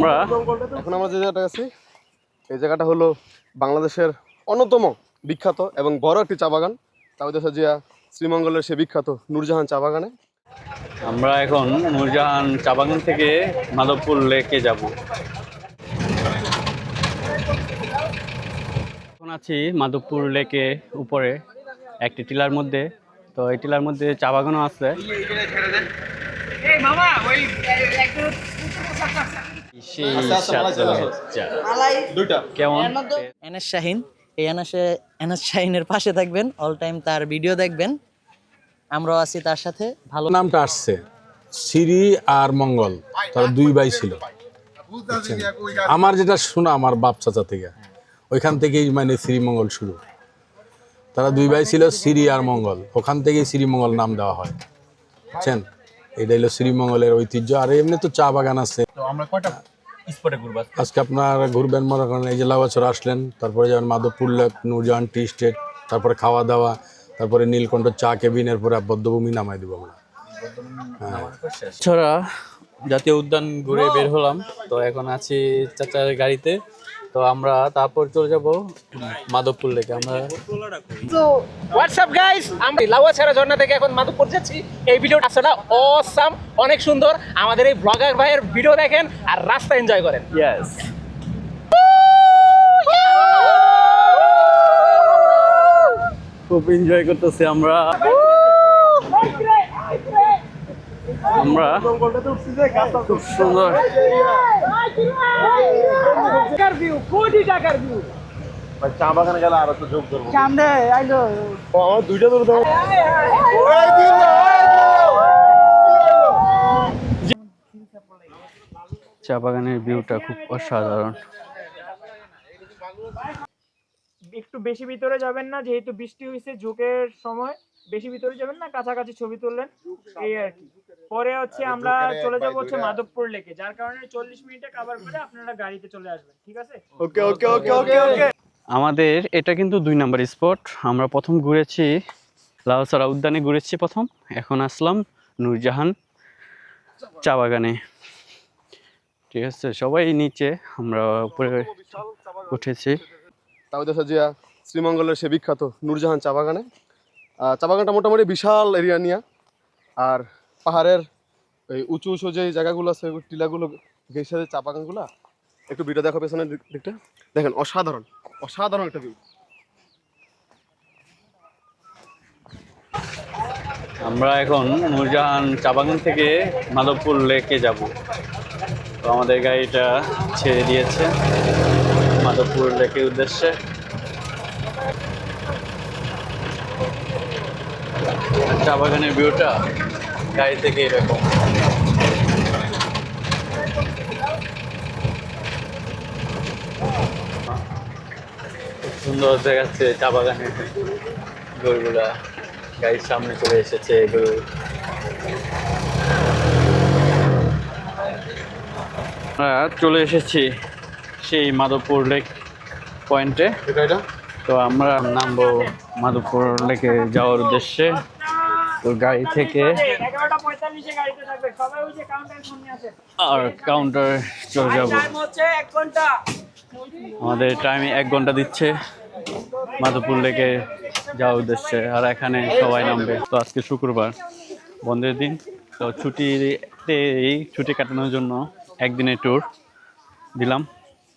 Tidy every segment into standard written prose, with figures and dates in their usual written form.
আমরা এখন আমরা যে জায়গাটা আছি এই জায়গাটা হলো বাংলাদেশের অন্যতম বিখ্যাত এবং বড় একটি চা বাগান তাওহিদ জিয়া শ্রীমঙ্গলের সে বিখ্যাত নূরজাহান চা বাগানে। আমরা এখন নূরজাহান চা বাগান থেকে মাধবপুর লেকে যাব। এখন আছি মাধবপুর লেকে উপরে একটি টিলার মধ্যে। তো এই টিলার মধ্যে চা বাগানও আছে। কেমন এনএস শাহিন, এই এনএস শাহিনের পাশে থাকবেন, অল টাইম তার ভিডিও দেখবেন। আমরাও আছি তার সাথে। ভালো নামটা আসছে সিরি আর মঙ্গল, তারা দুই ভাই ছিল। আমার যেটা শোনা আমার বাপ চাচা থেকে, ওইখান থেকেই মানে শ্রীমঙ্গল শুরু। তারা দুই ভাই ছিল সিরি আর মঙ্গল, ওখান থেকেই শ্রীমঙ্গল নাম দেওয়া হয়, বুঝছেন? এটা হলো শ্রীমঙ্গলের ঐতিহ্য। আর এমনি তো চা বাগান আছে। আজকে আপনার ঘুরবেন, মনে করেন এই যে লাউয়াছড়া আসলেন, তারপরে যাবেন মাধবপুর লেক, নূরজাহান টি স্টেট, তারপরে খাওয়া দাওয়া, তারপরে নীলকণ্ঠ চা কেবিনের পরে বদ্ধভূমি নামাই দেবো আমরা। ছড়া জাতীয় উদ্যান ঘুরে বের হলাম। তো এখন আছি চাচার গাড়িতে। তো আমরা তারপর চলে যাব মাধবপুর লেকে। আমরা হোয়াটসঅ্যাপ গাইস, আমরা লাউয়াছড়া ঝর্ণা থেকে এখন মাধবপুর যাচ্ছি। এই ভিডিওটা আসলে অসাম, অনেক সুন্দর। আমাদের এই ব্লগার ভাইয়ের ভিডিও দেখেন আর রাস্তা এনজয় করেন। ইয়েস, খুব এনজয় করতেছি আমরা। খুব সুন্দর চা বাগানে গেলে আরো তো যোগ করবো। সামনে আইলো আমার দুইটা ধরে দেবো। চা বাগানের ভিউটা খুব অসাধারণ। একটু বেশি ভিতরে যাবেন না, যেহেতু বৃষ্টি হয়েছে, ঝোঁকের সময় বেশি ভিতরে যাবেন না, কাছাকাছি ছবি তুললেন এই আর কি। পরে হচ্ছে আমরা চলে যাবো হচ্ছে মাধবপুর লেকে, যার কারণে 40 মিনিটে কভার করে আপনারা গাড়িতে চলে আসবেন, ঠিক আছে? ওকে ওকে ওকে ওকে ওকে। আমাদের এটা কিন্তু 2 নাম্বার স্পট। আমরা প্রথম ঘুরেছি লাউছড়া উদ্যানে ঘুরেছি প্রথম, এখন আসলাম নূরজাহান চা বাগানে। ঠিক আছে, সবাই নিচে, আমরা উপরে উঠেছি। তাওহিদ জিয়া শ্রীমঙ্গলের সে বিখ্যাত নূরজাহান চা বাগানে। চা বাগানটা মোটামুটি বিশাল এরিয়া নিয়ে, আর পাহাড়ের এই উঁচু উঁচু যে জায়গাগুলো আছে, টিলাগুলো ঘেঁষে চা বাগানগুলো। একটু ভিডিও দেখো পেছনের দিকটা, দেখেন অসাধারণ অসাধারণ একটা ভিউ। আমরা এখন নূরজাহান চা বাগান থেকে মাধবপুর লেকে যাব। তো আমাদের গাড়িটা ছেড়ে দিয়েছে মাধবপুর লেকের উদ্দেশ্যে। চা বাগানের ভিউটা গাড়ি থেকে এরকম। খুব সুন্দর দেখাচ্ছে চা বাগানের গরুগুলা, গাড়ির সামনে চলে এসেছে গরু। আমরা চলে এসেছি সেই মাধবপুর লেক পয়েন্টে। তো আমরা নামবো মাধবপুর লেকে যাওয়ার উদ্দেশ্যে। তো গাড়ি থেকে 11:45 এ গাড়িতে থাকবে সবাই, ওই যে কাউন্টারের সামনে আছে। আর কাউন্টার চলে যাব। টাইম হচ্ছে 1 ঘন্টা। আমাদের টাইমে 1 ঘন্টা দিচ্ছে মাধবপুর লেকে যাওয়ার উদ্দেশ্যে। আর এখানে সবাই নামবে। তো আজকে শুক্রবার, বন্ধের দিন। তো ছুটিতে এই ছুটি কাটানোর জন্য একদিনের ট্যুর দিলাম।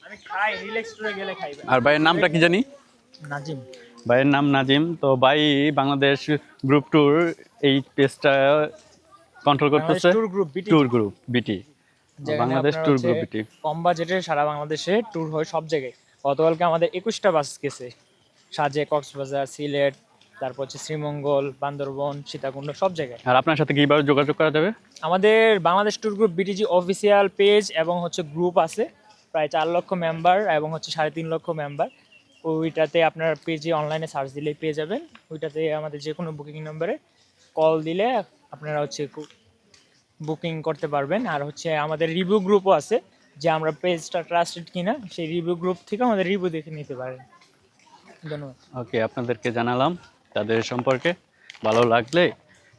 আমি খাই, রিল্যাক্স করে গেলে খাইবে। আর ভাইয়ের নামটা কি জানি? নাজিম। ভাইয়ের নাম নাজিম। তো ভাই বাংলাদেশ গ্রুপ ট্যুর এই পেজটা কন্ট্রোল করতেছে। ট্যুর গ্রুপ বিটি, বাংলাদেশ ট্যুর গ্রুপ বিটি। কম বাজেটে সারা বাংলাদেশে ট্যুর হয় সব জায়গায়। গতকালকে আমাদের 21টা বাস গেছে, সাজে, কক্সবাজার, সিলেট, তারপর হচ্ছে শ্রীমঙ্গল, বান্দরবন, সীতাকুণ্ড, সব জায়গায়। আর আপনার সাথে কিভাবে যোগাযোগ করা যাবে? আমাদের Bangladesh tour group BTG official page এবং হচ্ছে গ্রুপ আছে, প্রায় 4 লক্ষ মেম্বার এবং হচ্ছে 3.5 লক্ষ মেম্বার। ওইটাতে আপনার পেজে অনলাইনে সার্চ দিলেই পেয়ে যাবেন। ওইটাতে আমাদের যে কোনো বুকিং নম্বরে কল দিলে আপনারা হচ্ছে বুকিং করতে পারবেন। আর হচ্ছে আমাদের রিভিউ গ্রুপও আছে, যে আমরা পেজটা ট্রাস্টেড কিনা সেই রিভিউ গ্রুপ থেকে আমাদের রিভিউ দেখে নিতে পারেন। ধন্যবাদ। ওকে, আপনাদেরকে জানালাম তাদের সম্পর্কে। ভালো লাগলে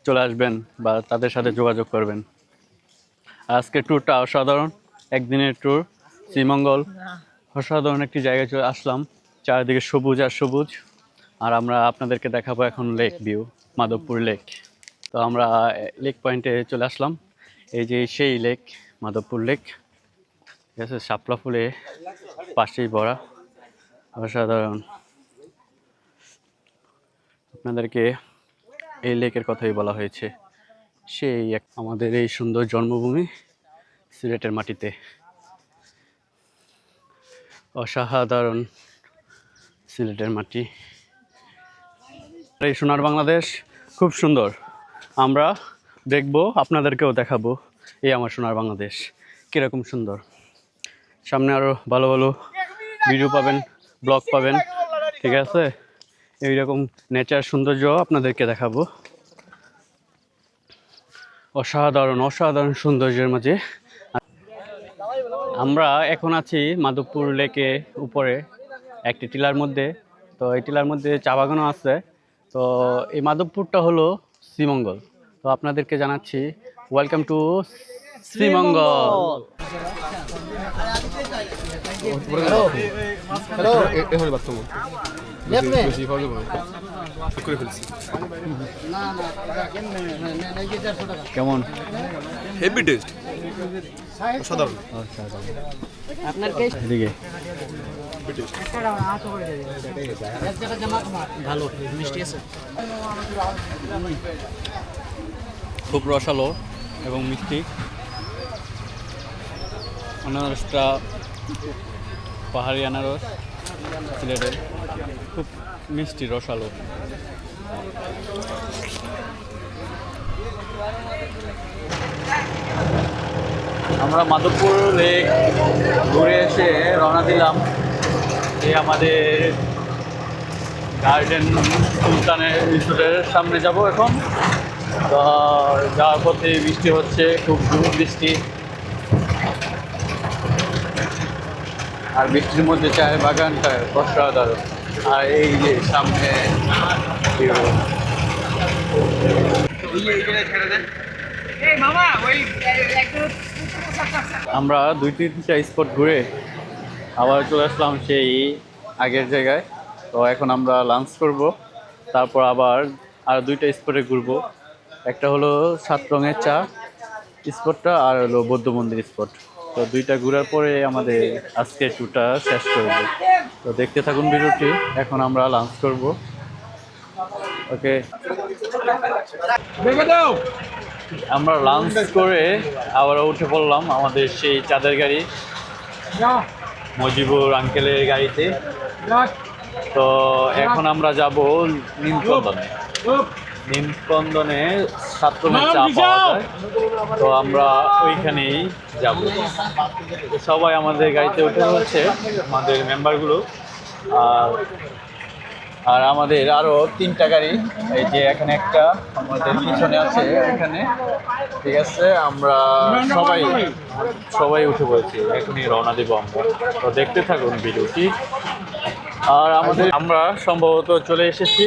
চলে আসবেন বা তাদের সাথে যোগাযোগ করবেন। আজকে ট্যুরটা অসাধারণ, একদিনের ট্যুর। শ্রীমঙ্গল অসাধারণ একটি জায়গায় চলে আসলাম, চারিদিকে সবুজ আর সবুজ। আর আমরা আপনাদেরকে দেখাবো এখন লেক ভিউ, মাধবপুর লেক। তো আমরা লেক পয়েন্টে চলে আসলাম। এই যে সেই লেক, মাধবপুর লেক, ঠিক আছে, শাপলা ফুলে পাশেই ভরা, অসাধারণ। আপনাদেরকে এই লেকের কথাই বলা হয়েছে, সেই এক আমাদের এই সুন্দর জন্মভূমি সিলেটের মাটিতে। অসাধারণ সিলেটের মাটি, এই সোনার বাংলাদেশ খুব সুন্দর। আমরা দেখবো, আপনাদেরকেও দেখাবো এই আমার সোনার বাংলাদেশ কীরকম সুন্দর। সামনে আরও ভালো ভালো ভিডিও পাবেন, ব্লগ পাবেন, ঠিক আছে। এইরকম নেচার সৌন্দর্য আপনাদেরকে দেখাবো। অসাধারণ অসাধারণ সৌন্দর্যের মাঝে আমরা এখন আছি মাধবপুর লেকে উপরে একটি টিলার মধ্যে। তো এই টিলার মধ্যে চা বাগানও আছে। তো এই মাধবপুরটা হলো শ্রীমঙ্গল। তো আপনাদেরকে জানাচ্ছি ওয়েলকাম টু শ্রীমঙ্গল। হ্যালো, এখানে বাথরুম বেশি ভালো করে ফেলছি। কেমন? হেভি টেস্ট, অসাধারণ। এদিকে ভালো মিষ্টি আছে। খুব রসালো এবং মিষ্টি। আনারসটা পাহাড়ি আনারস, সিলেটের, খুব মিষ্টি রসালো। আমরা মাধবপুর লেক ঘুরে এসে রওনা দিলাম এই আমাদের গার্ডেন সুলতানের রিসোর্টের সামনে যাব এখন। তো যাওয়ার পথে বৃষ্টি হচ্ছে, খুব জোর বৃষ্টি। আর বৃষ্টির মধ্যে চায়ের বাগানটা অসাধারণ। আর এই যে সামনে আমরা 2-3টা স্পট ঘুরে আবার চলে আসলাম সেই আগের জায়গায়। তো এখন আমরা লাঞ্চ করব, তারপর আবার আর 2টা স্পটে ঘুরবো। একটা হলো 7 রঙের চা স্পটটা, আর হলো বৌদ্ধ মন্দির স্পট। তো 2টা ঘোরার পরে আমাদের আজকে ট্যুরটা শেষ করব। তো দেখতে থাকুন ভিডিওটি। এখন আমরা লাঞ্চ করব। ওকে, আমরা লাঞ্চ করে আবার উঠে পড়লাম আমাদের সেই চাঁদের গাড়ি, মজিবুর আঙ্কেলের গাড়িতে। তো এখন আমরা যাব নীলকন্দনে। নীলকন্দনে 7 রঙের চা পাওয়া যায়। তো আমরা ওইখানেই যাব। সবাই আমাদের গাড়িতে উঠে হচ্ছে, আমাদের মেম্বারগুলো। আর আমাদের আরও 3টা গাড়ি, এই যে এখানে একটা আমাদের পিছনে আছে এখানে, ঠিক আছে। আমরা সবাই উঠে পড়েছি, এখনই রওনা দিব আমরা। তো দেখতে থাকুন ভিডিওটি। আর আমরা সম্ভবত চলে এসেছি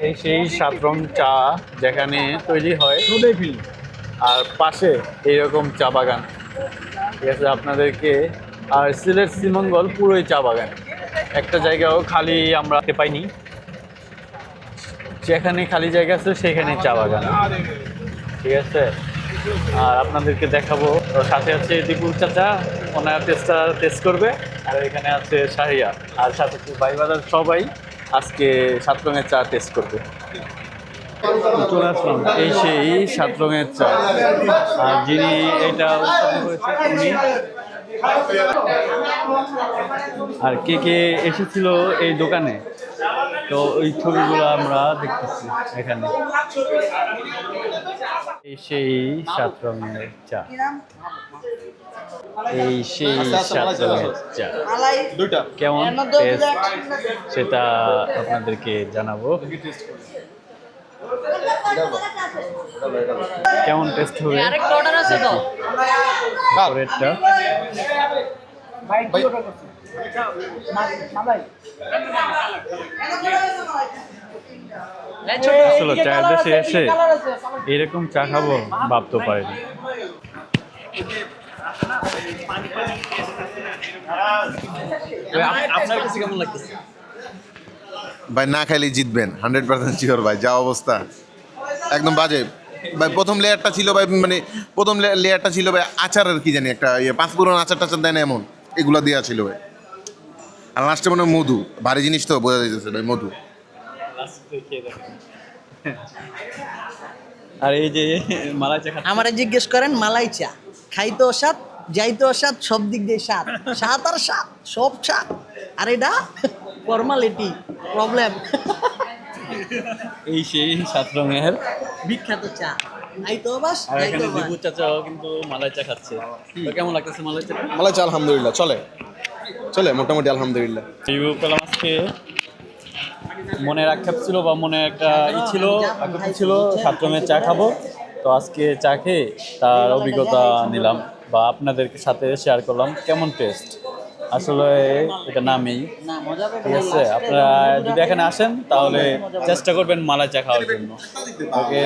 এই সেই 7 রং চা যেখানে তৈরি হয়, আর পাশে এইরকম চা বাগান, ঠিক আছে আপনাদেরকে। আর সিলেট শ্রীমঙ্গল পুরোই চা বাগান, একটা জায়গাও খালি আমরা দেখতে পাইনি। যেখানে খালি জায়গা আছে সেখানে চা বাগান, ঠিক আছে। আর আপনাদেরকে দেখাবো, সাথে আছে দীপুর চাচা, ওনার টেস্ট করবে। আর এখানে আছে শাহিয়া, আর সাথে ভাই বাজার সবাই আজকে 7 রঙের চা টেস্ট করবে। চলে আসলাম এই সেই 7 রঙের চা। আর যিনি এটা উৎপাদন করেছে উনি। আর কে কে এসেছিল এই দোকানে, তো ওই ছবিগুলো আমরা দেখতেছি এখানে। এই সেই 7 রঙের চা, এই সেই 7 রঙের চা। কেমন টেস্ট সেটা আপনাদেরকে জানাবো। কেমন টেস্ট হবে পরেরটা। আসলে চায়ের দেশে এসে এরকম চা খাবো ভাবতে পারিনি। আপনার কাছে কেমন লাগতেছে? ভাই না খাইলেই জিতবেন 100% শিওর ভাই, যা অবস্থা একদম বাজে ভাই। প্রথম লেয়ারটা ছিল ভাই, মানে প্রথম লেয়ারটা ছিল ভাই আচারের কি জানি একটা ইয়ে, পাঁচফোড়ন আচার টাচার দেয় না এমন, এগুলো দেওয়া ছিল ভাই। আর লাস্টে মনে হয় মধু, ভারী জিনিস তো বোঝা যাইতেছে ভাই, মধু। আর এই যে মালাই চা খাচ্ছেন। আমারে জিজ্ঞেস করেন মালাই চা খাইতো স্বাদ, যাইতো স্বাদ, সব দিক দিয়ে স্বাদ, স্বাদ আর স্বাদ, সব স্বাদ। আর এটা ফর্মালিটি প্রবলেম। এই সেই 7 রঙের। বিখ্যাত চা, আইতো বাস, আর এখানে যাইতো বাস। দীপু চাচাও কিন্তু মালাই চা খাচ্ছে। তো কেমন লাগতেছে মালাই চা? মালাই চা আলহামদুলিল্লাহ চলে, চলে মোটামুটি আলহামদুলিল্লাহ। রিভিউ পেলাম আজকে। মনের আক্ষেপ ছিল বা মনে একটা ছিল, আগ্রহ ছিল 7 রঙের চা খাবো। তো আজকে চা খেয়ে তার অভিজ্ঞতা নিলাম বা আপনাদেরকে সাথে শেয়ার করলাম কেমন টেস্ট। আসলে এটা নামেই, না মজা পাবে, ঠিক আছে। আপনারা যদি এখানে আসেন তাহলে চেষ্টা করবেন মালাই চা খাওয়ার জন্য। ওকে,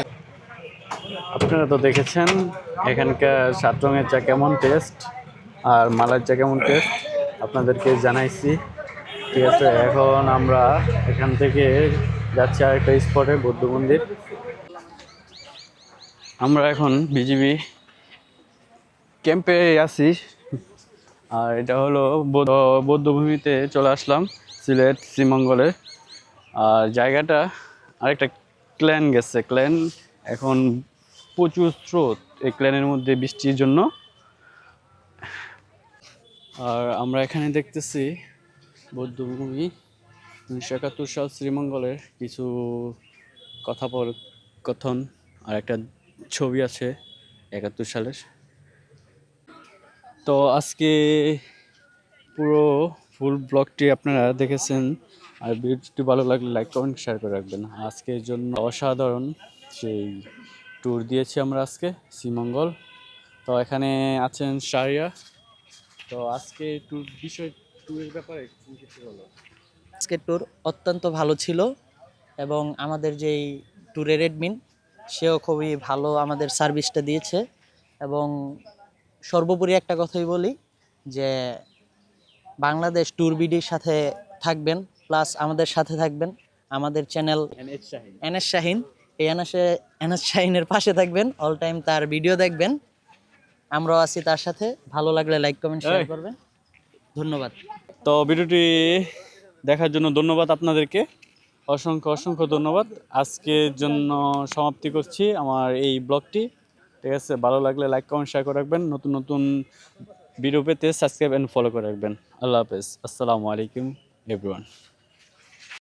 আপনারা তো দেখেছেন এখানকার 7 রঙের চা কেমন টেস্ট আর মালাই চা কেমন টেস্ট আপনাদেরকে জানাইছি, ঠিক আছে। এখন আমরা এখান থেকে যাচ্ছি আরেকটা স্পটে, বৌদ্ধ মন্দির। আমরা এখন বিজিবি ক্যাম্পে আছি, আর এটা হলো বৌদ্ধভূমিতে চলে আসলাম, সিলেট শ্রীমঙ্গলে। আর জায়গাটা আরেকটা ক্ল্যান গেছে, ক্ল্যান এখন প্রচুর স্রোত এই ক্ল্যানের মধ্যে বৃষ্টির জন্য। আর আমরা এখানে দেখতেছি বৌদ্ধভূমি 1971 সাল শ্রীমঙ্গলের কিছু কথন আর একটা ছবি আছে 71 সালের। তো আজকে পুরো ফুল ব্লগটি আপনারা দেখেছেন, আর ভিডিওটি ভালো লাগলে লাইক কমেন্ট শেয়ার করে রাখবেন। আজকের জন্য অসাধারণ সেই ট্যুর দিয়েছি আমরা আজকে শ্রীমঙ্গল। তো এখানে আছেন শারিয়া। তো আজকে ট্যুরের ব্যাপারে কিছু বলো। আজকের ট্যুর অত্যন্ত ভালো ছিল এবং আমাদের যেই ট্যুরের অ্যাডমিন সেও খুবই ভালো আমাদের সার্ভিসটা দিয়েছে। এবং সর্বোপরি একটা কথাই বলি যে বাংলাদেশ ট্যুর বিডির সাথে থাকবেন, প্লাস আমাদের সাথে থাকবেন, আমাদের চ্যানেল এনএস শাহিন, এই এনএস শাহিনের পাশে থাকবেন, অল টাইম তার ভিডিও দেখবেন। আমরাও আছি তার সাথে। ভালো লাগলে লাইক কমেন্ট শেয়ার করবেন। ধন্যবাদ। তো ভিডিওটি দেখার জন্য ধন্যবাদ আপনাদেরকে, অসংখ্য অসংখ্য ধন্যবাদ। আজকের জন্য সমাপ্তি করছি আমার এই ব্লগটি, ঠিক আছে। ভালো লাগলে লাইক কমেন্ট শেয়ার করে রাখবেন। নতুন নতুন ভিডিও পেতে সাবস্ক্রাইব অ্যান্ড ফলো করে রাখবেন। আল্লাহ হাফেজ, আসসালামু আলাইকুম এভরিওয়ান।